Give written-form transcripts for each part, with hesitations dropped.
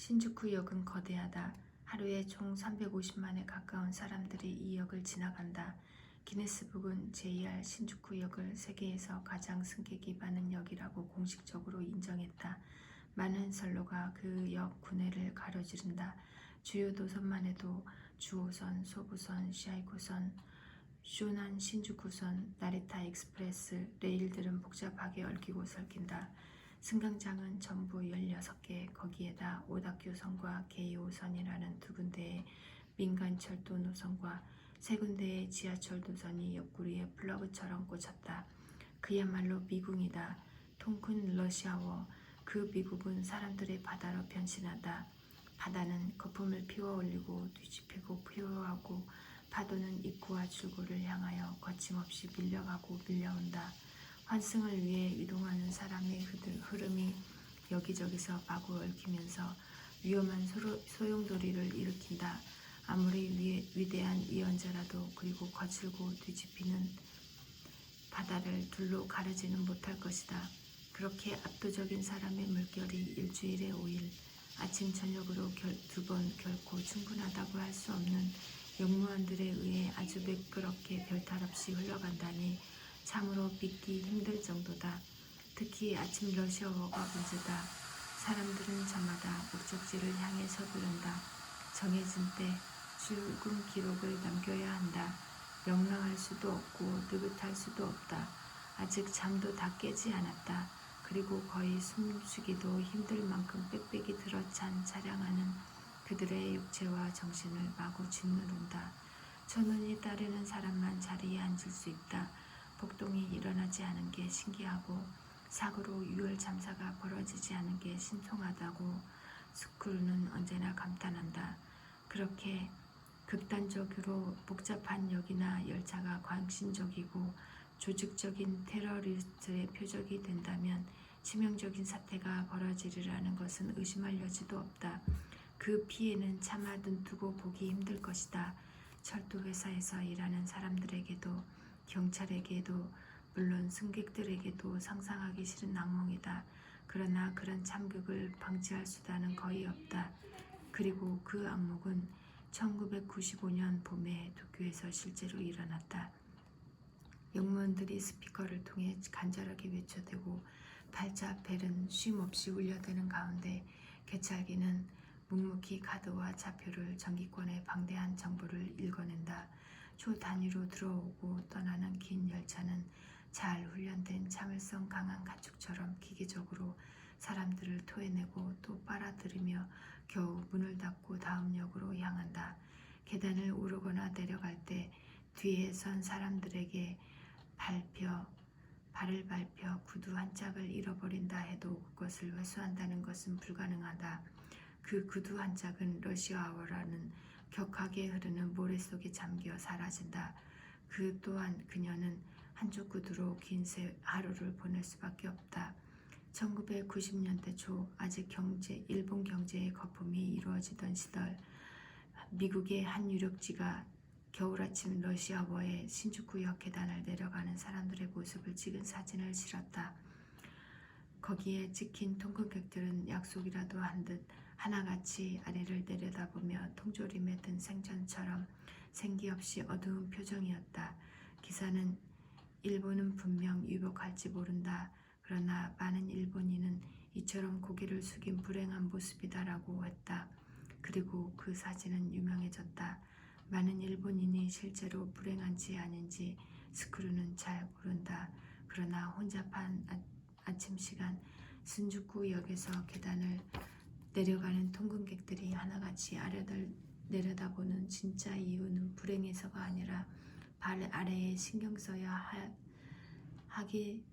신주쿠역은 거대하다. 하루에 총 350만에 가까운 사람들이 이 역을 지나간다. 기네스북은 JR 신주쿠역을 세계에서 가장 승객이 많은 역이라고 공식적으로 인정했다. 많은 선로가 그 역 구내를 가로지른다. 주요 노선만 해도 주호선, 소부선, 시아이쿠선, 쇼난 신주쿠선, 나리타 익스프레스, 레일들은 복잡하게 얽히고 설킨다. 승강장은 전부 16개, 거기에다 오다큐선과 게이오선이라는 두 군데의 민간 철도 노선과 세 군데의 지하철 노선이 옆구리에 플러그처럼 꽂혔다. 그야말로 미궁이다. 통큰 러시아워. 그 미국은 사람들의 바다로 변신한다. 바다는 거품을 피워 올리고 뒤집히고 피워하고 파도는 입구와 출구를 향하여 거침없이 밀려가고 밀려온다. 환승을 위해 이동하는 사람의 흐름이 여기저기서 마구 얽히면서 위험한 소용돌이를 일으킨다. 아무리 위대한 예언자라도 그리고 거칠고 뒤집히는 바다를 둘로 가르지는 못할 것이다. 그렇게 압도적인 사람의 물결이 일주일에 5일, 아침 저녁으로 2번 결코 충분하다고 할 수 없는 역무원들에 의해 아주 매끄럽게 별탈 없이 흘러간다니 참으로 믿기 힘들 정도다. 특히 아침 러시아어가 문제다. 사람들은 저마다 목적지를 향해 서두른다. 정해진 때 출근 기록을 남겨야 한다. 명랑할 수도 없고 느긋할 수도 없다. 아직 잠도 다 깨지 않았다. 그리고 거의 숨쉬기도 힘들 만큼 빽빽이 들어찬 차량하는 그들의 육체와 정신을 마구 짓누른다. 천운이 따르는 사람만 자리에 앉을 수 있다. 폭동이 일어나지 않은 게 신기하고 사고로 유혈 참사가 벌어지지 않은 게 신통하다고 스크루는 언제나 감탄한다. 그렇게 극단적으로 복잡한 역이나 열차가 광신적이고 조직적인 테러리스트의 표적이 된다면 치명적인 사태가 벌어지리라는 것은 의심할 여지도 없다. 그 피해는 차마 눈뜨고 보기 힘들 것이다. 철도회사에서 일하는 사람들에게도 경찰에게도 물론 승객들에게도 상상하기 싫은 악몽이다. 그러나 그런 참극을 방지할 수단은 거의 없다. 그리고 그 악몽은 1995년 봄에 도쿄에서 실제로 일어났다. 역무원들이 스피커를 통해 간절하게 외쳐대고 팔자 벨은 쉼없이 울려대는 가운데 개찰기는 묵묵히 카드와 좌표를 정기권의 방대한 정보를 읽어낸다. 초 단위로 들어오고 떠나는 긴 열차는 잘 훈련된 참을성 강한 가축처럼 기계적으로 사람들을 토해내고 또 빨아들이며 겨우 문을 닫고 다음 역으로 향한다. 계단을 오르거나 내려갈 때 뒤에 선 사람들에게 발을 밟혀 구두 한 짝을 잃어버린다 해도 그것을 회수한다는 것은 불가능하다. 그 구두 한 짝은 러시아어라는 격하게 흐르는 모래 속에 잠겨 사라진다. 그 또한 그녀는 한쪽 구두로 긴 하루를 보낼 수밖에 없다. 1990년대 초 아직 일본 경제의 거품이 이루어지던 시절 미국의 한 유력지가 겨울 아침 러시아워의 신주쿠역 계단을 내려가는 사람들의 모습을 찍은 사진을 실었다. 거기에 찍힌 통근객들은 약속이라도 한 듯 하나같이 아래를 내려다보며 통조림에 든 생선처럼 생기 없이 어두운 표정이었다. 기사는 일본은 분명 위복할지 모른다. 그러나 많은 일본인은 이처럼 고개를 숙인 불행한 모습이다라고 했다. 그리고 그 사진은 유명해졌다. 많은 일본인이 실제로 불행한지 아닌지 스크루는 잘 모른다. 그러나 혼잡한 아침 시간 신주쿠역에서 계단을 내려가는 통근객들이 하나같이 아래를 내려다보는 진짜 이유는 불행해서가 아니라 발 아래에 신경 써야 하기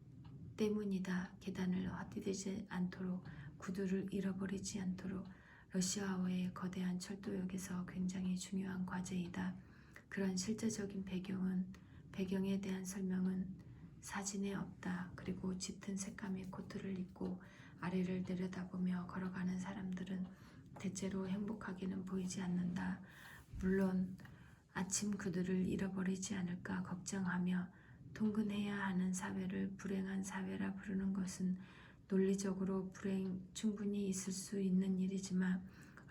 때문이다. 계단을 헛디디지 않도록 구두를 잃어버리지 않도록 러시아어의 거대한 철도역에서 굉장히 중요한 과제이다. 그런 실제적인 배경에 대한 설명은 사진에 없다. 그리고 짙은 색감의 코트를 입고 아래를 내려다보며 걸어가는 사람들은 대체로 행복하게는 보이지 않는다. 물론 아침 구두를 잃어버리지 않을까 걱정하며 통근해야 하는 사회를 불행한 사회라 부르는 것은 논리적으로 충분히 있을 수 있는 일이지만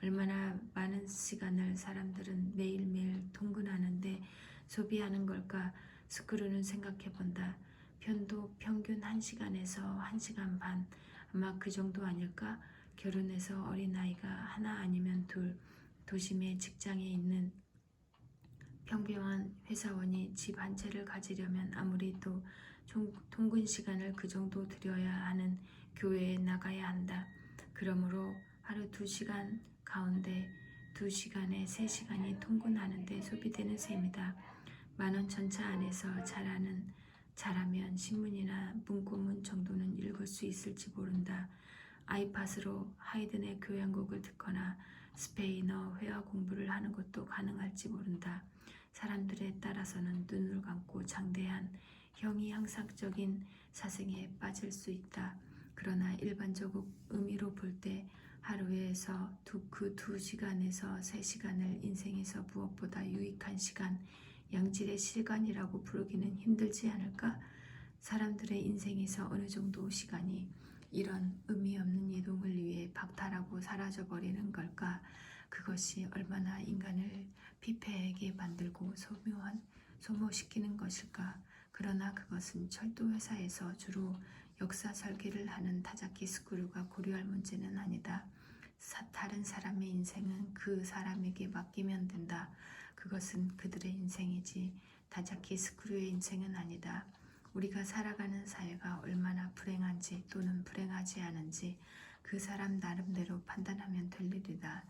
얼마나 많은 시간을 사람들은 매일매일 통근하는데 소비하는 걸까? 스크루는 생각해본다. 편도 평균 1시간에서 1시간 반, 아마 그 정도 아닐까? 결혼해서 어린아이가 하나 아니면 둘, 도심의 직장에 있는 평범한 회사원이 집 한 채를 가지려면 아무리 또 통근 시간을 그 정도 들여야 하는 교회에 나가야 한다. 그러므로 하루 2시간 가운데 2시간에 3시간이 통근하는 데 소비되는 셈이다. 만원 전차 안에서 잘하면 신문이나 문고문 정도는 읽을 수 있을지 모른다. 아이팟으로 하이든의 교향곡을 듣거나 스페인어 회화 공부를 하는 것도 가능할지 모른다. 사람들에 따라서는 눈을 감고 장대한 형이상학적인 사생에 빠질 수 있다. 그러나 일반적 의미로 볼 때 하루에서 그 2시간에서 3시간을 인생에서 무엇보다 유익한 시간, 양질의 시간이라고 부르기는 힘들지 않을까? 사람들의 인생에서 어느 정도 시간이 이런 의미 없는 이동을 위해 박탈하고 사라져버리는 걸까? 그것이 얼마나 인간을 피폐하게 만들고 소모시키는 것일까? 그러나 그것은 철도회사에서 주로 역사 설계를 하는 타자키 스크루가 고려할 문제는 아니다. 다른 사람의 인생은 그 사람에게 맡기면 된다. 그것은 그들의 인생이지 타자키 스크루의 인생은 아니다. 우리가 살아가는 사회가 얼마나 불행한지 또는 불행하지 않은지 그 사람 나름대로 판단하면 될 일이다.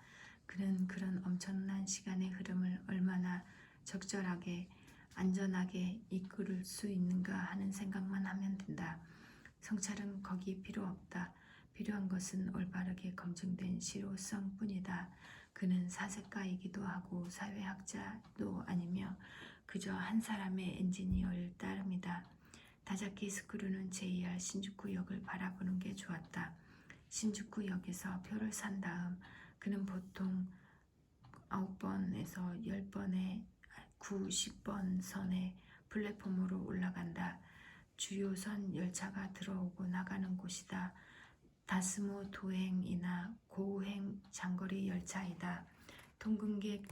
그는 그런 엄청난 시간의 흐름을 얼마나 적절하게 안전하게 이끌 수 있는가 하는 생각만 하면 된다. 성찰은 거기 필요 없다. 필요한 것은 올바르게 검증된 실효성뿐이다. 그는 사색가이기도 하고 사회학자도 아니며 그저 한 사람의 엔지니어일 따름이다. 타자키 스크루는 JR 신주쿠역을 바라보는 게 좋았다. 신주쿠역에서 표를 산 다음 그는 보통 9번에서 10번의 9, 10번 선의 플랫폼으로 올라간다. 주요선 열차가 들어오고 나가는 곳이다. 다스모 도행이나 고행 장거리 열차이다. 통근객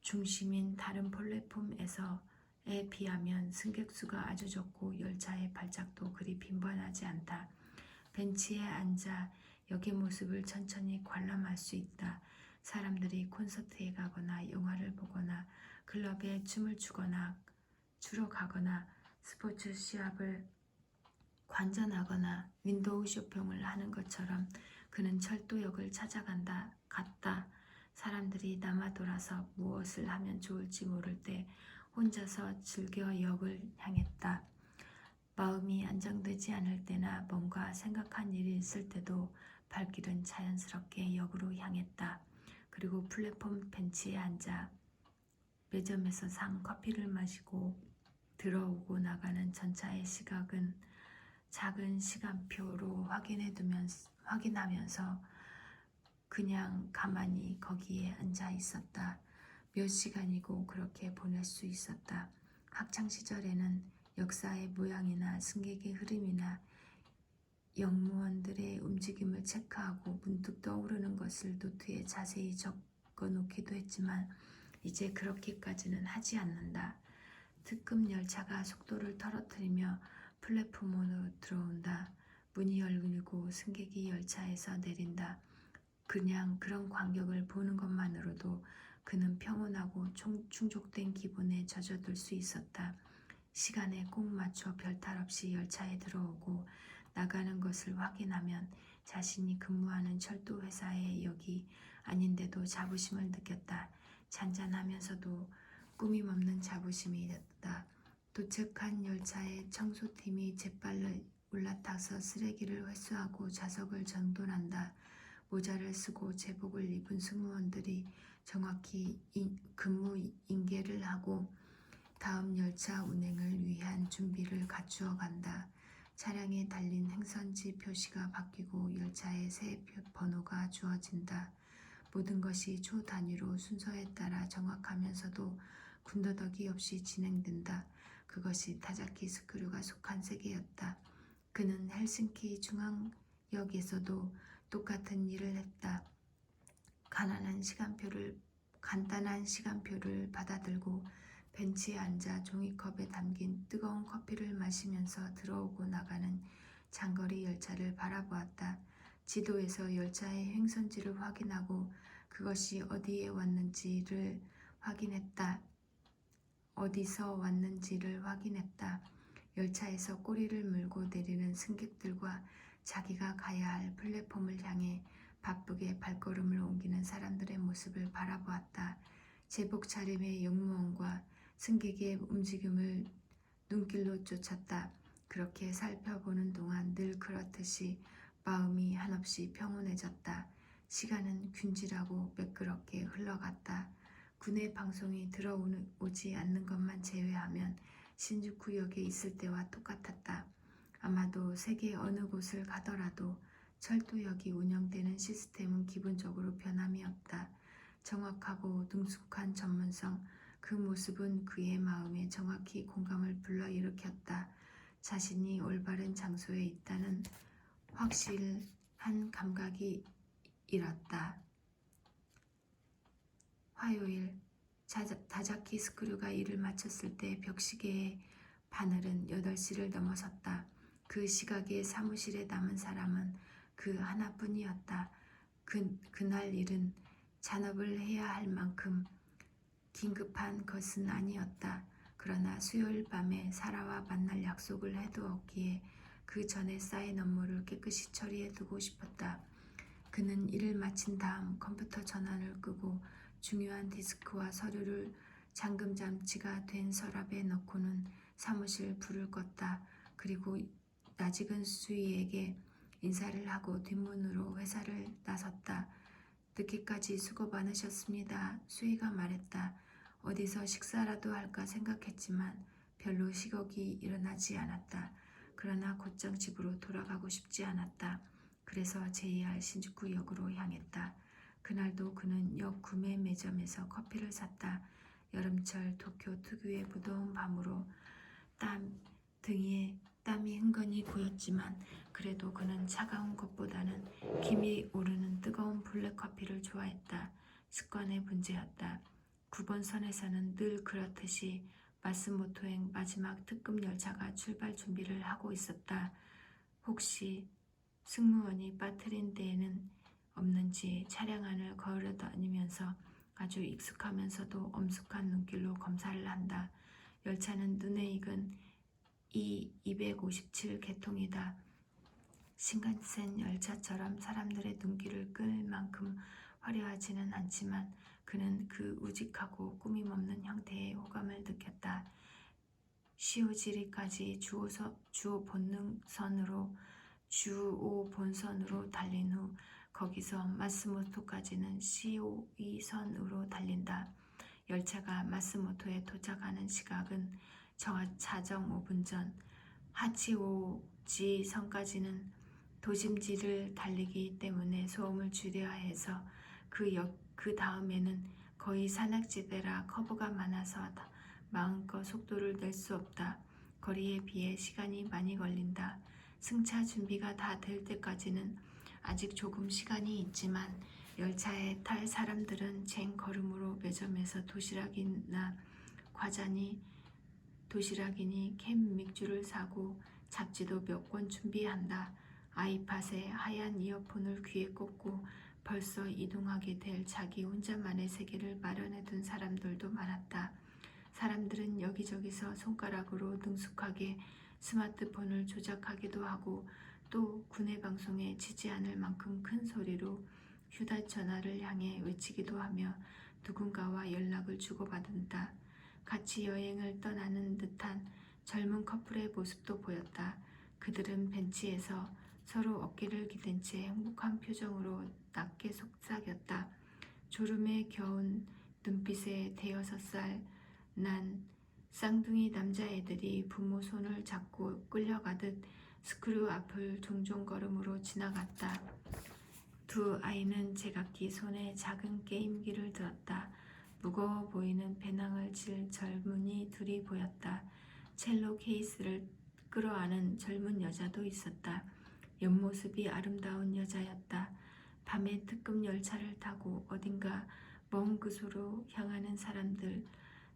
중심인 다른 플랫폼에서에 비하면 승객수가 아주 적고 열차의 발작도 그리 빈번하지 않다. 벤치에 앉아 역의 모습을 천천히 관람할 수 있다. 사람들이 콘서트에 가거나 영화를 보거나 클럽에 춤을 추러 가거나 스포츠 시합을 관전하거나 윈도우 쇼핑을 하는 것처럼 그는 철도역을 갔다. 사람들이 남아 돌아서 무엇을 하면 좋을지 모를 때 혼자서 즐겨 역을 향했다. 마음이 안정되지 않을 때나 뭔가 생각한 일이 있을 때도 발길은 자연스럽게 역으로 향했다. 그리고 플랫폼 벤치에 앉아 매점에서 산 커피를 마시고 들어오고 나가는 전차의 시각은 작은 시간표로 확인하면서 그냥 가만히 거기에 앉아 있었다. 몇 시간이고 그렇게 보낼 수 있었다. 학창시절에는 역사의 모양이나 승객의 흐름이나 역무원들의 움직임을 체크하고 문득 떠오르는 것을 노트에 자세히 적어놓기도 했지만 이제 그렇게까지는 하지 않는다. 특급 열차가 속도를 떨어뜨리며 플랫폼으로 들어온다. 문이 열리고 승객이 열차에서 내린다. 그냥 그런 광경을 보는 것만으로도 그는 평온하고 충족된 기분에 젖어들 수 있었다. 시간에 꼭 맞춰 별탈 없이 열차에 들어오고 나가는 것을 확인하면 자신이 근무하는 철도 회사의 역이 아닌데도 자부심을 느꼈다. 잔잔하면서도 꾸밈없는 자부심이었다. 도착한 열차의 청소팀이 재빨리 올라타서 쓰레기를 회수하고 좌석을 정돈한다. 모자를 쓰고 제복을 입은 승무원들이 정확히 근무 인계를 하고 다음 열차 운행을 위한 준비를 갖추어 간다. 차량에 달린 행선지 표시가 바뀌고 열차에 새 번호가 주어진다. 모든 것이 초 단위로 순서에 따라 정확하면서도 군더더기 없이 진행된다. 그것이 타자키 스크루가 속한 세계였다. 그는 헬싱키 중앙역에서도 똑같은 일을 했다. 간단한 시간표를 받아들고 벤치에 앉아 종이컵에 담긴 뜨거운 커피를 마시면서 들어오고 나가는 장거리 열차를 바라보았다. 지도에서 열차의 행선지를 확인하고 그것이 어디서 왔는지를 확인했다. 열차에서 꼬리를 물고 내리는 승객들과 자기가 가야 할 플랫폼을 향해 바쁘게 발걸음을 옮기는 사람들의 모습을 바라보았다. 제복 차림의 역무원과 승객의 움직임을 눈길로 쫓았다. 그렇게 살펴보는 동안 늘 그렇듯이 마음이 한없이 평온해졌다. 시간은 균질하고 매끄럽게 흘러갔다. 군의 방송이 들어오지 않는 것만 제외하면 신주쿠역에 있을 때와 똑같았다. 아마도 세계 어느 곳을 가더라도 철도역이 운영되는 시스템은 기본적으로 변함이 없다. 정확하고 능숙한 전문성, 그 모습은 그의 마음에 정확히 공감을 불러일으켰다. 자신이 올바른 장소에 있다는 확실한 감각이 일었다. 화요일, 다자키 스크류가 일을 마쳤을 때 벽시계의 바늘은 8시를 넘어섰다. 그 시각에 사무실에 남은 사람은 그 하나뿐이었다. 그날 일은 잔업을 해야 할 만큼 긴급한 것은 아니었다. 그러나 수요일 밤에 사라와 만날 약속을 해두었기에 그 전에 쌓인 업무를 깨끗이 처리해두고 싶었다. 그는 일을 마친 다음 컴퓨터 전원을 끄고 중요한 디스크와 서류를 잠금장치가 된 서랍에 넣고는 사무실 불을 껐다. 그리고 낯익은 수희에게 인사를 하고 뒷문으로 회사를 나섰다. 늦게까지 수고 많으셨습니다. 수희가 말했다. 어디서 식사라도 할까 생각했지만 별로 식욕이 일어나지 않았다. 그러나 곧장 집으로 돌아가고 싶지 않았다. 그래서 JR 신주쿠역으로 향했다. 그날도 그는 역 구매 매점에서 커피를 샀다. 여름철 도쿄 특유의 무더운 밤으로 등에 땀이 흥건히 고였지만 그래도 그는 차가운 것보다는 김이 오르는 뜨거운 블랙커피를 좋아했다. 습관의 문제였다. 9번 선에서는 늘 그렇듯이 마스모토행 마지막 특급 열차가 출발 준비를 하고 있었다. 혹시 승무원이 빠뜨린 데에는 없는지 차량 안을 걸어다니면서 아주 익숙하면서도 엄숙한 눈길로 검사를 한다. 열차는 눈에 익은 E257 개통이다. 신칸센 열차처럼 사람들의 눈길을 끌 만큼 화려하지는 않지만 그는 그 우직하고 꾸밈없는 형태에 호감을 느꼈다. 시오지리까지 주오 본선으로 달린 후 거기서 마스모토까지는 시오2선으로 달린다. 열차가 마스모토에 도착하는 시각은 자정 5분 전. 하치오지 선까지는 도심지를 달리기 때문에 소음을 줄여야 해서 그 다음에는 거의 산악지대라 커브가 많아서 마음껏 속도를 낼 수 없다. 거리에 비해 시간이 많이 걸린다. 승차 준비가 다 될 때까지는 아직 조금 시간이 있지만 열차에 탈 사람들은 쟁 걸음으로 매점에서 도시락이니 캔 맥주를 사고 잡지도 몇 권 준비한다. 아이팟에 하얀 이어폰을 귀에 꽂고 벌써 이동하게 될 자기 혼자만의 세계를 마련해둔 사람들도 많았다. 사람들은 여기저기서 손가락으로 능숙하게 스마트폰을 조작하기도 하고 또 군의 방송에 지지 않을 만큼 큰 소리로 휴대전화를 향해 외치기도 하며 누군가와 연락을 주고받는다. 같이 여행을 떠나는 듯한 젊은 커플의 모습도 보였다. 그들은 벤치에서 서로 어깨를 기댄 채 행복한 표정으로 낮게 속삭였다. 졸음에 겨운 눈빛에 5살 난 쌍둥이 남자애들이 부모 손을 잡고 끌려가듯 스크류 앞을 종종 걸음으로 지나갔다. 두 아이는 제각기 손에 작은 게임기를 들었다. 무거워 보이는 배낭을 질 젊은이 둘이 보였다. 첼로 케이스를 끌어안은 젊은 여자도 있었다. 옆모습이 아름다운 여자였다. 밤에 특급 열차를 타고 어딘가 먼 곳으로 향하는 사람들.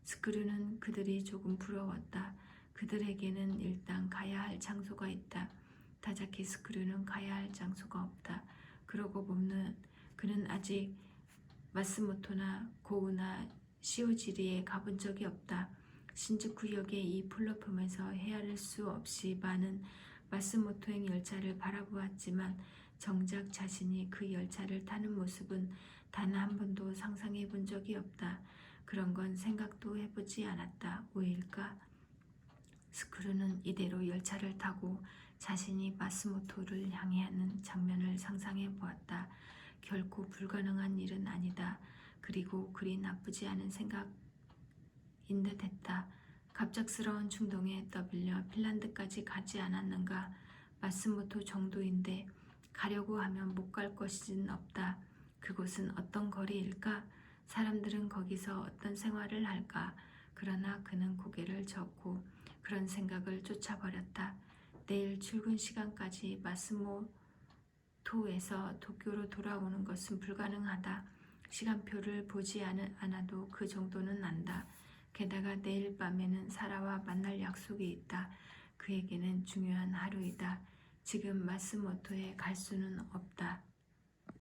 스크류는 그들이 조금 부러웠다. 그들에게는 일단 가야 할 장소가 있다. 타자키 스크류는 가야 할 장소가 없다. 그러고 보면 그는 아직 마스모토나 고우나 시오지리에 가본 적이 없다. 신주쿠역의 이 플랫폼에서 헤아릴 수 없이 많은 마스모토행 열차를 바라보았지만 정작 자신이 그 열차를 타는 모습은 단 한 번도 상상해 본 적이 없다. 그런 건 생각도 해보지 않았다. 왜일까? 스크루는 이대로 열차를 타고 자신이 마스모토를 향하는 장면을 상상해 보았다. 결코 불가능한 일은 아니다. 그리고 그리 나쁘지 않은 생각인 듯 했다. 갑작스러운 충동에 떠밀려 핀란드까지 가지 않았는가? 마스모토 정도인데 가려고 하면 못 갈 것이진 없다. 그곳은 어떤 거리일까? 사람들은 거기서 어떤 생활을 할까? 그러나 그는 고개를 젓고 그런 생각을 쫓아버렸다. 내일 출근 시간까지 마스모토에서 도쿄로 돌아오는 것은 불가능하다. 시간표를 보지 않아도 그 정도는 안다. 게다가 내일 밤에는 사라와 만날 약속이 있다. 그에게는 중요한 하루이다. 지금 마스모토에 갈 수는 없다.